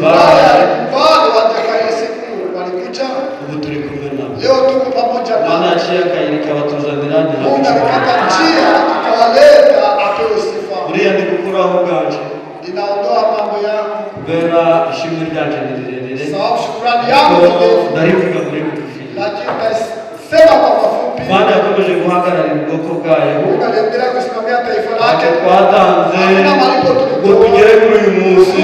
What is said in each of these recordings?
Wale watakaye siku walikuja. Ubu turi kumwe nabo. Leo tuko pamoja nao. Mana aciye akayirika batuzanira ndi Mungu alikata njia akawaleta apewe sifa. Uriya ndi gukuraho ubwanje. Ninaondoa mambo yangu. Kubera ishimwe ryanje rirerire. Sababu shukrani yangu ndarivuga muri bugufi. Lakini sema kwa mafupi. Mana yakomeje guhagararira ubwoko bwayo. Mungu aliendelea kusimamia taifa lake. Twatanze ngo tugere kuri uyu munsi.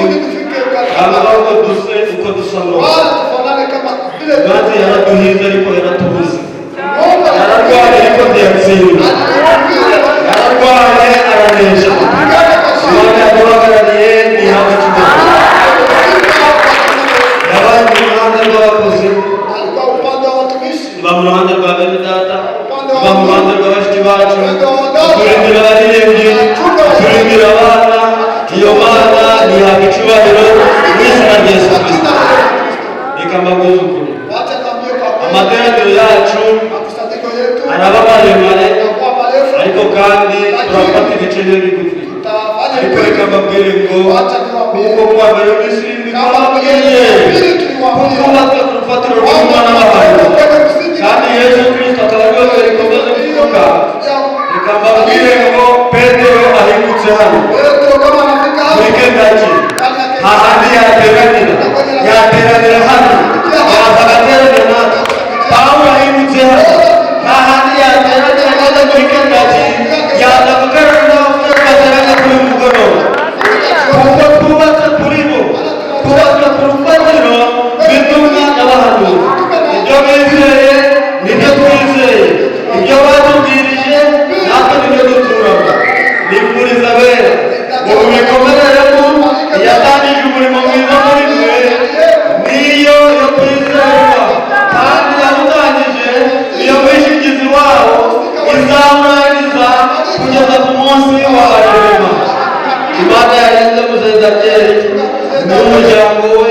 Abaho duse uko dusano. Tufanane kama vile Maze yaraduhize ariko yaratubuze. Yararwaye ariko ntiyatsinda. Yararwaye aranesha. Imana yaduhagarariye ni hamwe cy'ubuzima. Yabaye mu ruhande rw'abakozi. Iba mu ruhande rwa bene data. Iba mu ruhande rw'abashiki bacu. Turindira abaririmbyi. Turindira abana. Iyo mana ntihabwa icyubahiro mu izina rya Yesu Kristo. Reka mbaguze ukuri. Amateraniro yacu araba maremare ariko kandi turafata ibice bigufi. Ariko reka mbabwire ngo kuko kwambara imisiri twababwiye kubatse ku rufatiro rw'Imana n'abantu kandi Yesu Kristo akaba ari we rikomeza kuvuga. Reka mbabwire ngo Petero ahingutse hano wikendaki hahandi yateranira hano araza agateranira natwe. Pawulo ahingutse hano hahandi yateranira maze wikendaki yaza guteranira n'abafite bateranya kuri mugoroba. Kuko twubatse kuri bo twubatse ku rufatiro rw'intumwa n'abahanuzi. Ibyo bizeye nibyo twizeye, ibyo batubwirije natwe nibyo duturamo. Nifuriza bera ngo mubikomereremo iyatangije umurimo mwiza muri mwe niyo yo kwizerwa kandi yawutangije iyo mwishingizi wawo izamuraniza kugeza ku munsi wa nyuma. Imana yarinze Muzezabyeyi n'umuryango we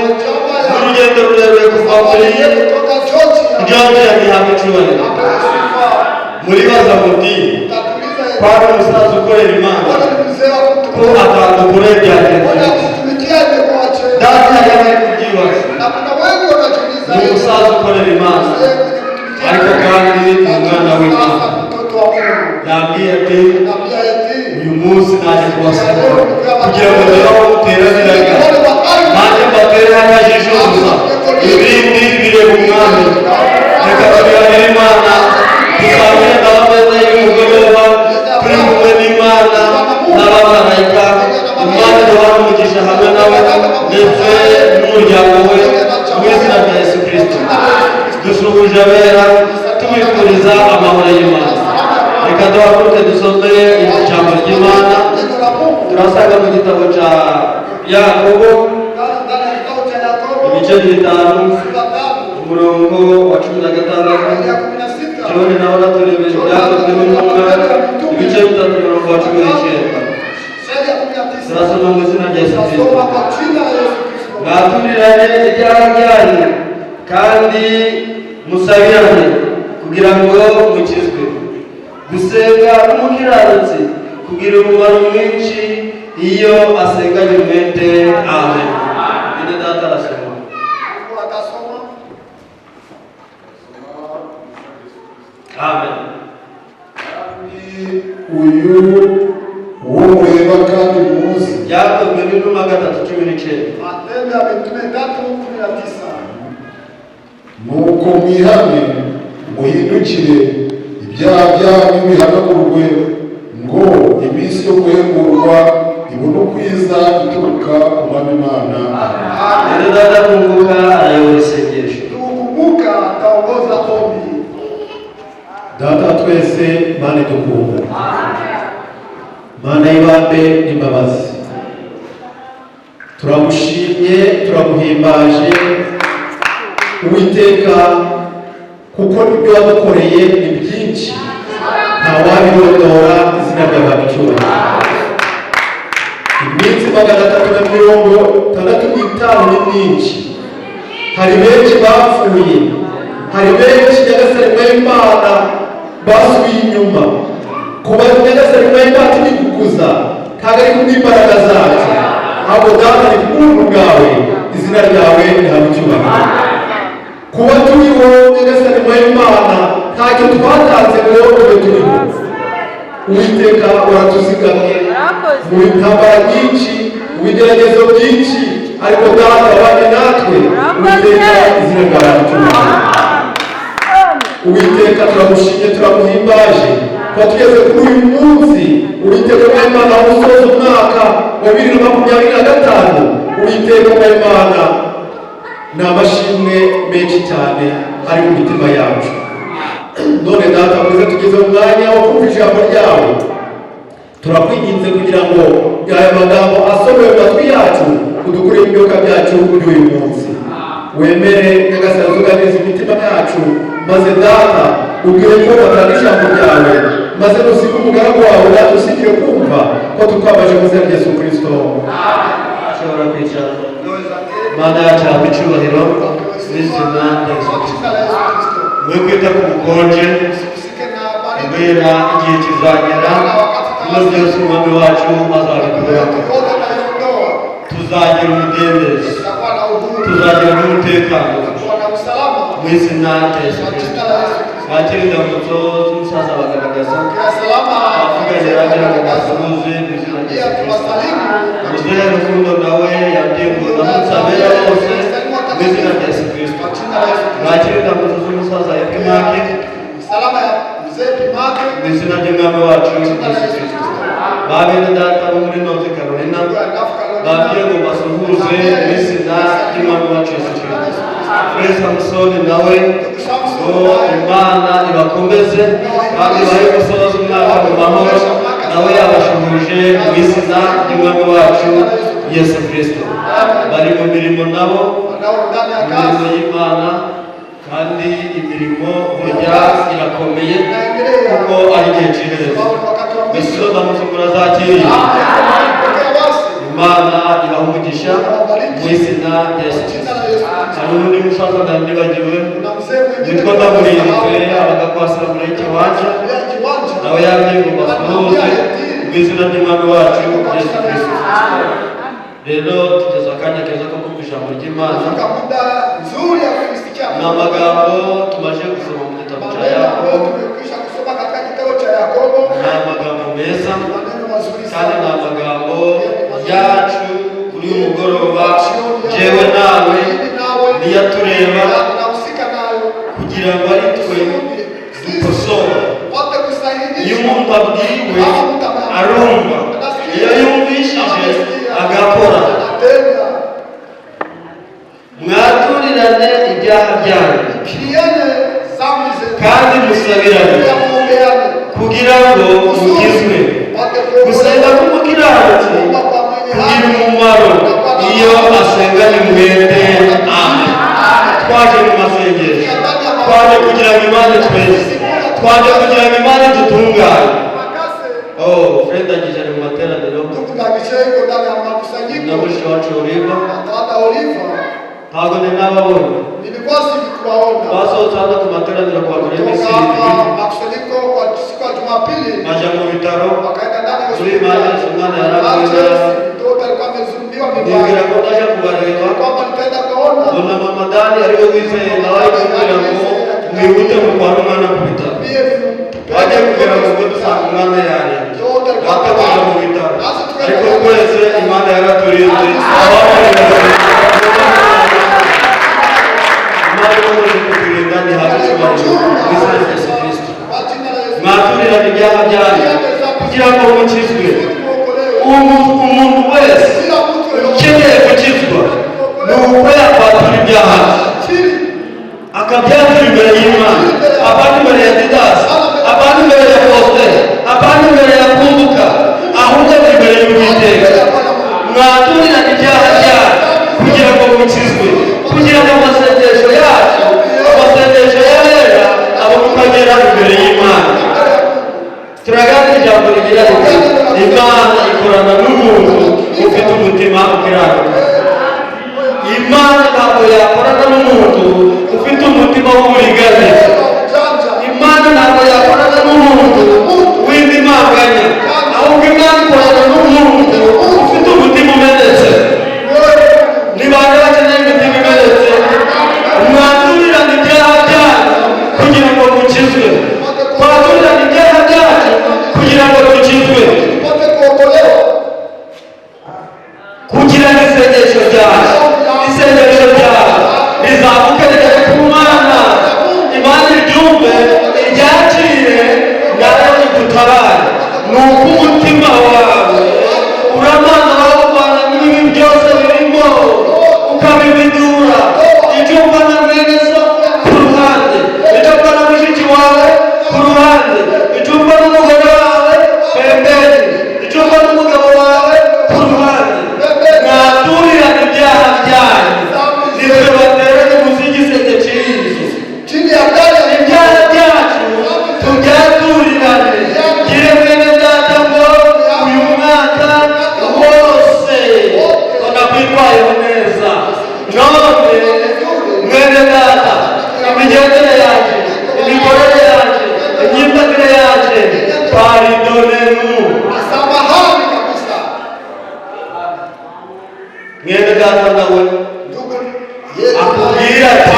n'urugendo rurerure kuva muri Georgia ntihabwa icyubahiro. Muribaza muti kwari umusaza ukorera Imana ko atandukure byagenze data yari kubyibaza. Ni umusaza ukorera Imana ariko kandi umwana w'Imana. Yambwiye ati uyu munsi naje kubasaba kugira ngo rero muteraniraga nanjye mbatere amajisho gusa ibindi bireba umwami. Reka tubihanire Imana dusangire n'abameza y'umugoroba turi kumwe n'Imana n'abamarayika. Imana iduhana umugisha hamwe nawe ndetse n'umuryango we mu izina rya Yesu Kristo. Dusuhuje abera tubifuriza amahoro y'Imana. Reka duhaguruke dusomere ijambo ry'Imana. Turasanga mu gitabo cya Yakobo ibice 5 umurongo wa 16. Joni nawe naturebera ibyakozwe n'intumwa ibice 3 umurongo wa 19. Turasoma mu izina rya Yesu Kristo. Mwaturirane ibyaha byanyu kandi musabirane kugira ngo mukizwe. Gusenga n'umukiranutsi kugira umumaro mwinshi iyo asenganye umwete. Amen. Ine data arasoma. Amen. Uyu uwo mureba kandi muzi Yakozwe n'intumwa 3:19. Matendo ya Mitume 3:19. Nuko mwihane muhindukire ibyaha byanyu bihanagurwe ngo iminsi yo guhemburwa ibone ukwiza ituruka ku Mwami Imana. Ine data kumbuka ayobora isengesho. Tukumbuka ataongoza ombi. Data twese Mana dukunda. Mana y'ibambe n'imbabazi. Turagushimye turaguhimbaje Uwiteka kuko ibyo wadukoreye ni byinshi ntawabirondora. Izina ryawe ricyubahiro. Iminsi 365 ni myinshi. Hari benshi bapfuye, hari benshi Nyagasani w'Imana basubiye inyuma. Kuba Nyagasani w'Imana tubikuza ntabwo ari kubw'imbaraga zacu ahubwo Data ni kubw'ubuntu bwawe. izina ryawe rihabwa icyubahiro. Kuba turiho nyagasani w'Imana ntacyo twatanze ngo tube turiho. Uwiteka uratuzigamye mu intambara nyinshi, mu bigeragezo byinshi, ariko Data wabanye natwe. Uwiteka izina ryawe ricyubahiro. Uwiteka turamushimye, turamuhimbaje kuba tugeze kuri uyu munsi. Uwiteka w'Imana usoza umwaka wa 2025. Uwiteka w'Imana ni amashimwe menshi cyane ari mu mitima yacu. None Data mwiza, tugeze mu mwanya wo kumva ijambo ryawe. Turakwinginze kugira ngo aya magambo asohoye mu matwi yacu udukurire imyuka byacu kuri uyu munsi. Wemere nyagasani uzuganize imitima yacu, maze Data ubwire ko batanga ijambo ryawe, maze nusige umugaragu wawe Data usigire kumva ko tukwambaje mu izina rya Yesu Kristo. ashobora kwicara. Mana yacu ahabwa icyubahiro n'izina rya Yesu Kristo. Mwe kwita ku bukonje kubera igihe kizagera maze Yesu umwami wacu azabikuraho. Tuzagira umudendezo, tuzagira n'umutekano mu izina rya Yesu Kristo. Bakira indamutso z'umusaza bagaragaza avuganira agira ngo basuhuze mu izina rya Yesu Kristo. Muzehe Rukundo nawe yabyembuye ndamutse abera bose mu izina rya Yesu Kristo. Bakira indamutso z'umusaza Epimake mu izina ry'umwami wacu Yesu Kristo. Babene Data bo muri North Carolina babwiye ngo basuhuze mu izina ry'umwami wacu Yesu Kristo. Frere Samusoni nawe ngo Imana ibakomeze kandi bahe gusoza umwaka mu mahoro, nawe yabashuhuje mu izina ry'umwami wacu Yesu Kristo. Bari mu mirimo nabo, imirimo y'Imana, kandi imirimo burya irakomeye kuko ari igihe cy'iherezo. Mbese izo ndamutso murazakiriye. Imana ibaha umugisha mu izina rya Yesu Kristo. Hari undi musaza ndamwibagiwe witwa Ndamurinzwe abaga kwasira muri Kiwanja, nawe yabwiye ngo basuhuze mu izina ry'umwami wacu Yesu Kristo. Rero tugeze akanya keza ko kumva ijambo ry'Imana. Ni amagambo tumaze gusoma mu gitabo cya Yakobo. Ni amagambo meza kandi ni amagambo yacu kuri uyu mugoroba, jewe nawe niyo tureba kugira ngo ari twe dukosora. Iyo umuntu abwiwe arumva, iyo yumvishije agakora. Mwaturirane ibyaha byanyu kandi musabirane kugira ngo mukizwe. Gusenga k'umukiranutsi kugira umumaro iyo asenganye umwete. Amen. Twaje mu masengesho, twaje kugira ngo Imana itweze, twaje kugira ngo Imana idutunganye. Frenda agije mu materaniro na mushiki wacu Oliva, ntabwo ni n'ababona basohotse hano ku materaniro kwa mbere ajya mu bitaro muri Imana. Umwana yarabwira nibwira ko ndaje kubareba, mbona mama Dani ariwe wizeye nawe ari kumbwira ngo mwihute mutware umwana ku bitaro. Bajya kugira ngo ubwo dusanga umwana yarembye bakamuja mu bitaro, ariko twese Imana yaraturinze. Imana ikomeje kuturinda, ntihabwe icyubahiro mu izina rya Yesu Kristo. Mwaturirane ibyaha byanyu kugira ngo mukizwe. Umuntu wese ukeneye gukizwa ni uko yakwatura ibyaha akabyatura imbere y'Imana, abandi imbere ya Didasi, abandi imbere ya Faustin, abandi imbere ya Kunduka, ahubwo ari imbere y'Uwiteka. Mwaturirane ibyaha byanyu kugira ngo mukizwe, kugira ngo amasengesho yacu, amasengesho y'abera abone uko agera imbere y'Imana. Turaganira ijambo rigira riti Imana ikorana n'umuntu ufite umutima ukiranuka. Imana ntabwo yakorana n'umuntu ufite umutima w'uburiganya. Imana ntabwo yakorana n'umuntu w'indimanganya, ahubwo Imana ikorana n'umuntu ufite umutima umenetse. Ni bande bakeneye pardonnez-nous. Samahani kabisa. Mwene data nawe Ndugu yetu akubwira ati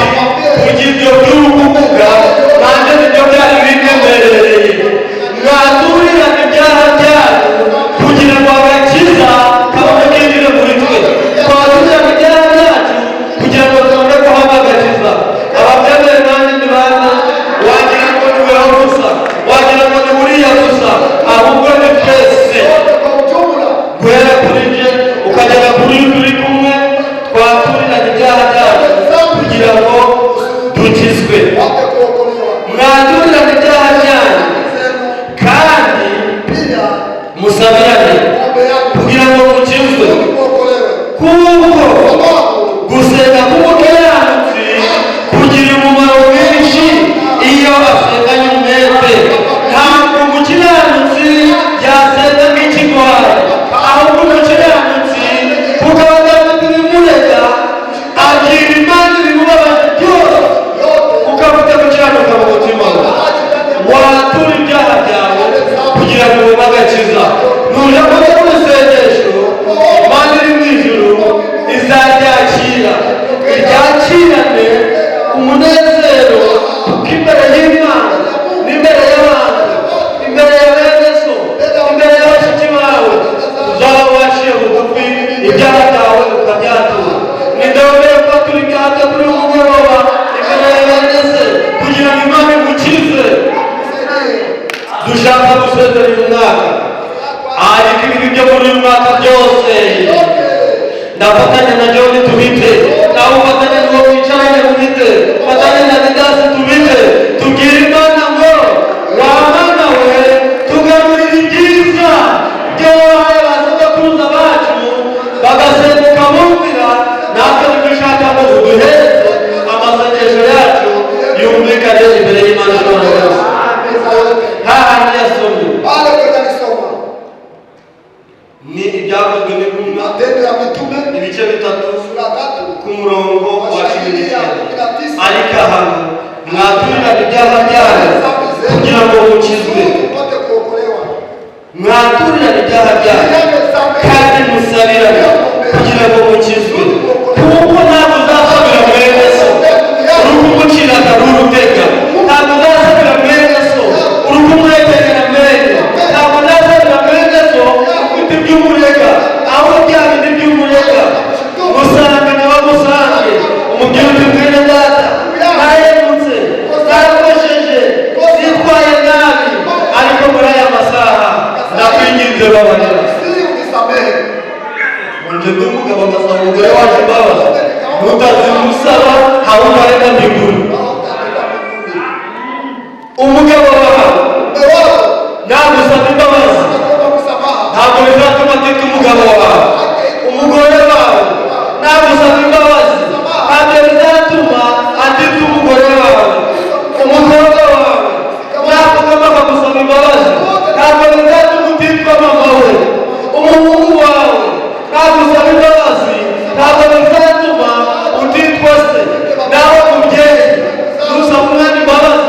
kugira ibyo by'urukuvuga nanjye nibyo byari binyemerereye. Mwaturirane ibyaha byanyu kugira ngo agakiza kabamugirire muri twe. Twaturirane ibyaha byacu kugira ngo tubone kuhabwa agakiza. Ababyemere nanjye nibaza wagira ngo ni weho gusa, wagira ngo ni buriya gusa, ahubwo ni twese. kwa ujumla Guhera kuri nje ukagera kuri uyu turi kumwe, twaturirane ibyaha byacu kugira ngo dukizwe. wote kuokolewa. Mwaturirane ibyaha byanyu Sema kandi pia musabirane ombeani kugira ngo mukizwe. kuokolewe. Kuko Sababu gusenga k'umukiranutsi kugira umumaro mwinshi iyo asenganye umwete. Ntabwo umukiranutsi yasenga nk'ikigwari, ahubwo umukiranutsi kuko aba adafite ibimurega agira Imana ibimubabaje byose kuko afite gukiranuka mu mutima we. Watura ibyaha byawe kugira ngo ubone agakiza. Nuje kuba mu isengesho, Imana iri mu ijuru izaryakira, iryakirane umunezero kuko imbere y'Imana n'imbere y'abantu, imbere ya bene so, imbere ya bashiki bawe uzaba waciye bugufi ibyaha byawe ukabyatura. Nidawubere kwatura ibyaha byo kuri uyu mugoroba imbere ya bene se kugira ngo Imana imukize. Dushaka gusezerera umwaka, ariko ibi byo muri uyu mwaka byose ndafatanya na John tubite, nawe ufatanya n'uwo mwicaranye tubite, ufatanya na Didasi tubite, tubwire Imana ngo wa Mana we tugarurire ibyiza byo wahaye ba sogokuruza bacu bagasenguka bumvira, natwe dushaka ngo uduheze amasengesho yacu yumvikane imbere y'Imana ishobora byose. Hahandi yasomye pale kwenye alisoma ni ibyakozwe n'intumwa Matendo ya Mitume ibice bitatu sura 3 ku murongo wa Washairi ya 19. 19. Ariko ahantu mwaturirane ibyaha byanyu kugira ngo mukizwe. wote kuokolewa. Mwaturirane ibyaha byanyu kandi musabirane kugira ngo mukizwe. Kuko ntabwo uzasabira mwene so uri kumucira atari urutega, ntabwo uzasabira mwene so uri kumwetegera mwene, ntabwo uzasabira mwene so ufite iby'umurega, aho bya bindi by'umurega musange niba musange umubwira uti mwene data nahemutse, narakosheje, sitwaye nabi, ariko muri aya masaha ndakwinginze babarira. Siri unisamehe. Munje ndumugabo agasaba umugore wacu imbabazi, nutazimusaba hawumareka mbinguni. Umugabo wawe nagusaba imbabazi ntabwo bizatuma ndeka umugabo wawe. Umugore wawe nagusaba imbabazi ntabwo bizatuma andika umugore wawe. Umukobwa wawe nakugomba akagusaba imbabazi ntabwo bizatuma utitwa mama we. Umuhungu wawe nagusaba imbabazi ntabwo bizatuma utitwa se. Nawe mubyeyi nusaba umwana imbabazi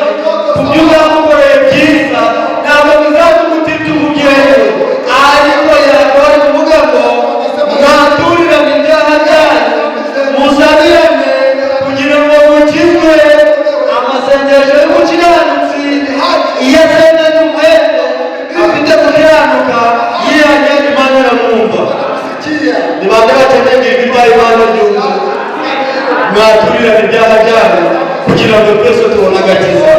kubyo uzamukoreye byiza ntabwo bizatuma utita umubyeyi. Ariko yakora kuvuga ngo mwaturirane ibyaha byanyu musabirane kugira ngo mukizwe. Amasengesho y'umukiranutsi iyo asenganye umwete afite gukiranuka yihanye Imana iramwumva. Ni bande bakeneye ibirwa Imana ryumva. Mwaturirane ibyaha byanyu kugira ngo twese tubone agakiza.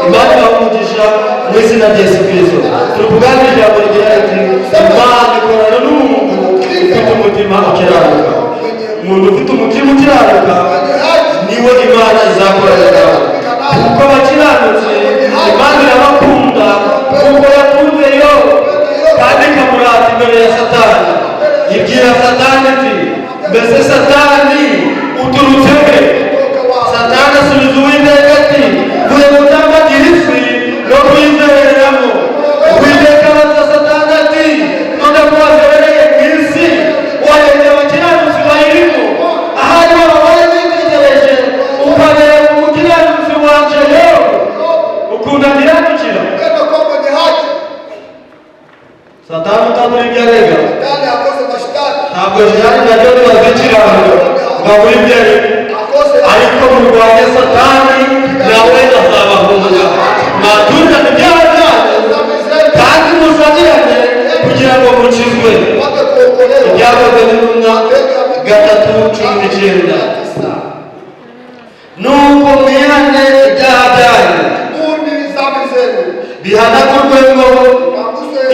Imana ibamugisha mu izina rya Yesu Kristo. Turi kuganira ijambo rigira riti Imana ikorana n'umuntu ufite umutima ukiranuka. Umuntu ufite umutima ukiranuka niwe Imana izakorana nawe. Kuko abakiranutsi Imana irabakunda kuko yakunze Yobu kandi ikamurata imbere ya Satani. Ibwira Satani iti mbese Satani uturutse he? Satani asubiza Uwiteka ati vuye gutambagira isi no kuyizereramo. Uwiteka abaza Satani ati none ko wazerereye mu isi waremye abakiranutsi bayirimo, ahari baba ibyakozwe n'intumwa 3:19. Nuko mwihane ibyaha byanyu bihanagurwe ngo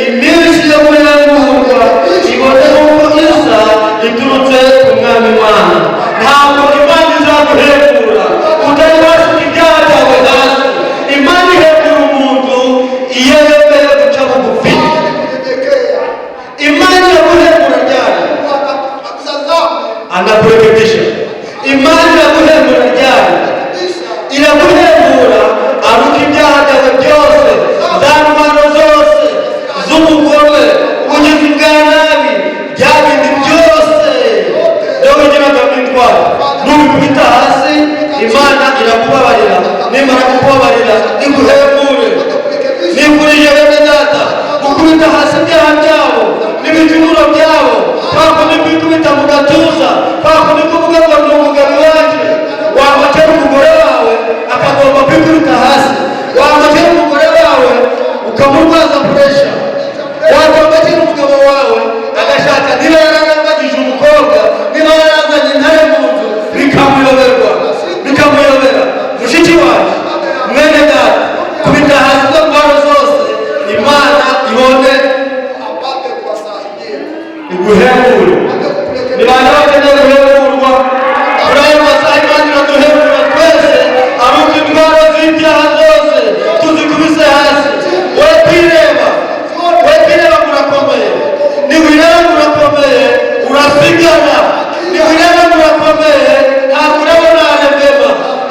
iminsi yo kurengurwa ibone uko isa iturutse ku mwami Imana. Ntabwo Imana izaguhembura utabasha ibyaha byawe hasi. Imana ihembura umuntu iyo yemeye guca bugufi. Imana iraguhembura ryari? Anakurekebisha. Imana iraguhembura ryari? Iraguhembura aruka ibyaha byawe byose, za ntwaro zose z'umugome, ubugizi bwa nabi, bya bindi byose wigiraga mu indwara, nubikubita hasi Imana irakubabarira. Nimara kukubabarira iguhembure. Nifurije bene data gukubita hasi ibyaha byabo n'ibicumuro byabo, kwako nibikubita mu gatuza, kwako nikuvuga ngo ni umugabo waje. Wamakera umugore wawe akagomba kwikubita hasi, wamakera umugore wawe ukamurwaza puresha, wakwambakira umugabo wawe agashaka niba yararambagije umukobwa, niba yarazanye intare mu nzu, bikamuyobera. Mushiki wawe, mwene data, kubita hasi izo ndwara zose, Imana ibone iguhembure. Ni bande bakeneye guhemburwa? Muri ayo masaha Imana iraduhembura twese, aruko indwara z'ibyaha zose tuzikubise hasi. We kwireba urakomeye. Niwireba urakomeye, urasigana. Niwireba urakomeye, ntabwo urabona arembema.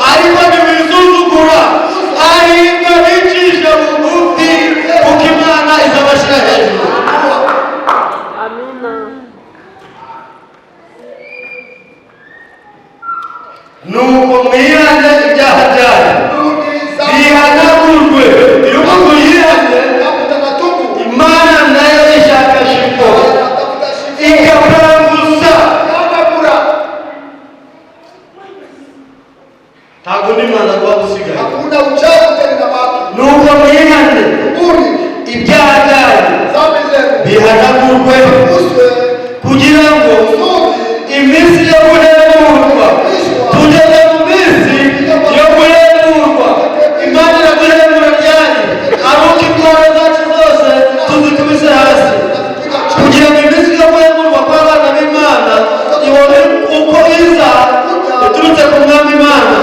Ariko niwisuzugura, ariko bicisha bugufi, kuko Imana izabashyira hejuru. Nuko mwihane ibyaha byanyu bihanagurwe. Iyo umuntu yihanye, Imana nayo ishaka shiko ikapangusa. Ntabwo n'Imana kuba gusigaye. Nuko mwihane ibyaha byanyu bihanagurwe, kugira ngo iminsi yo guhemburwa tugeze mu minsi yo guhemburwa. Imana iraguhembura ryari? Aruko indwara zacu zose tuzikubise hasi, kugira ngo iminsi yo guhemburwa kw'abana b'Imana ibone uko iza iturutse ku mwami Imana.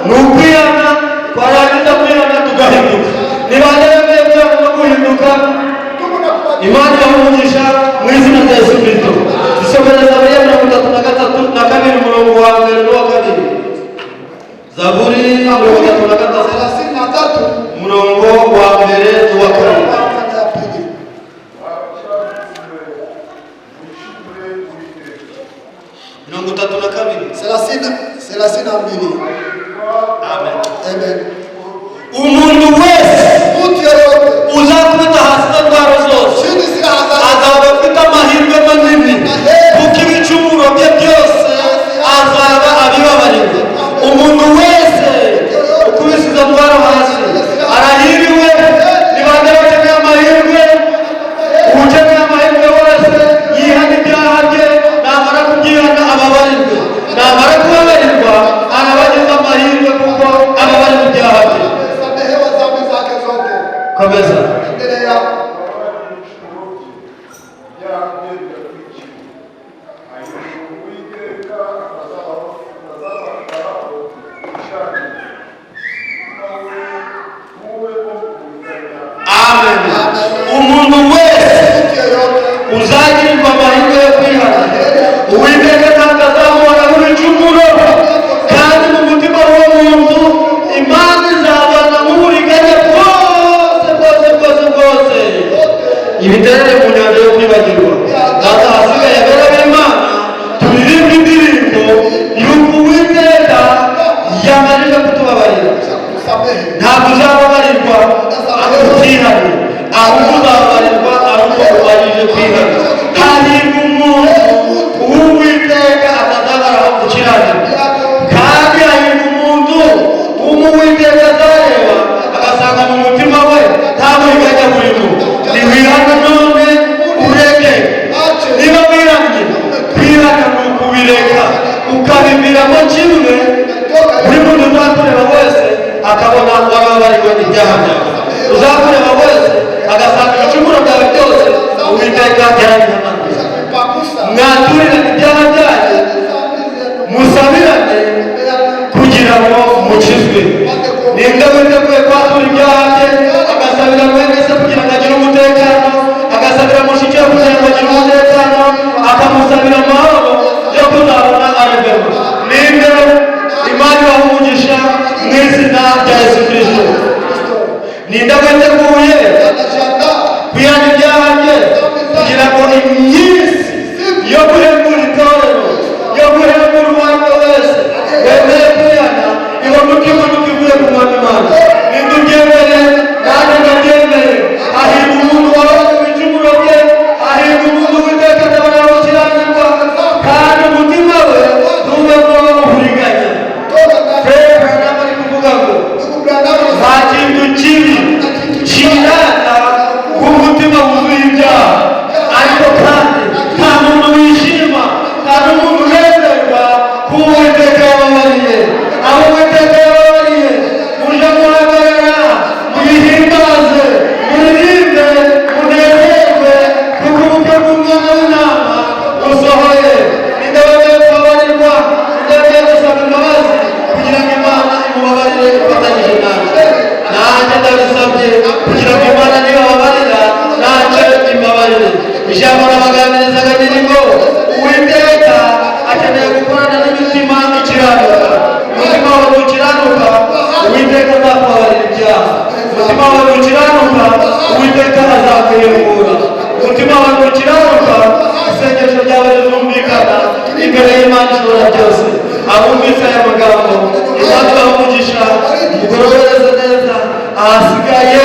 Ni ukwihana, twarangiza kwihana tugahinduka. Niba bemeye kwihana no guhinduka, Imana irahumugisha mu izina rya Yesu Kristo. Dusomera Zaburi 33:2 umurongo wa mbere n'uwa kabiri. Zaburi 33 umurongo wa mbere n'uwa kabiri. 32. Amen. Amen. Umuntu wese uzakubita hasi indwara zose azaba afite amahirwe manini, kuko ibicumuro bye byose azaba abibabarirwa. Umuntu wese ukubise izo ndwara hasi arahiriwe. Ni bande bakeneye amahirwe? Ukeneye amahirwe wese yihana ibyaha bye, namara kubyihana ababarirwe. Namara kubabarirwa arabagize amahirwe, kuko ababarirwa ibyaha bye. Komeza. Amen. Umuntu wese uzagirirwa amahirwe yo kwihana, Uwiteka ntabwo azamubona nk'ibicumuro, kandi mu mutima w'uwo muntu Imana izabana nk'uburiganya bwose. Ibiterane mu nyanja yo kwibagirwa. Data hasigaye abera b'Imana turirimba indirimbo y'uko Uwiteka yamarije kutubabarira. Ntabwo uzababarirwa utihanye, ahubwo uzababarirwa ari uko ubashije kwihana. Hahirwa umuntu Uwiteka ibyaha byawe. Uzakureba wese agasanga ibicumuro byawe byose, Uwiteka yarabihanagura. Mwaturire ibyaha byanyu, musabirane kugira ngo mukizwe. Ninde witeguye kwatura ibyaha bye, agasabira mwene se kugira ngo agire umutekano, agasabira mushiki we kugira ngo agire umutekano, akamusabira amahoro yo kuzabona arevemo. Ninde Imana ibaha umugisha mu izina rya Yesu Kristo. Ninde witeguye kwihana ibyaha bye kugira ngo iminsi yo guhembura itorero, yo guhembura uwari we wese wemeye kwihana ihonuke imanuka ivuye ku Mwami Imana. Ninde ubyemere? Nanjye ndabyemere. Hahirwa umuntu wabaye mu bicumuro bye, hahirwa umuntu Uwiteka atabona gukiranirwa, kandi umutima we ntubemo uburiganya. Rero ntabwo ari kuvuga ngo nta kintu kibi kirata k'umutima wuzuye ibyaha, ariko kandi nta muntu wishima, nta n'umuntu unezerwa kuba Uwiteka yababariye. Aho Uwiteka yababariye muje muhagarara, muyihimbaze, muririmbe, munezerwe, kuko ubukwe bw'Umwana w'Intama busohoye. Ninde wemeye kubabarirwa? Ninde wemeye gusaba imbabazi kugira ngo Imana imubabarire ifatanyije nanjye? Nanjye ndabisabye kugira ngo Imana nibababarira nanjye imbabarire. Ijambo nabaganirizaga riri ngo Uwiteka akeneye gukorana n'imitima ikiranuka. Umutima wawe nukiranuka, Uwiteka azakubabarira ibyaha. Umutima wawe nukiranuka, Uwiteka azakuhembura. Umutima wawe nukiranuka, isengesho ryawe rizumvikana imbere y'Imana ishobora byose. Abumvise aya magambo, Imana ibahe umugisha, mugorobereze neza. Ahasigaye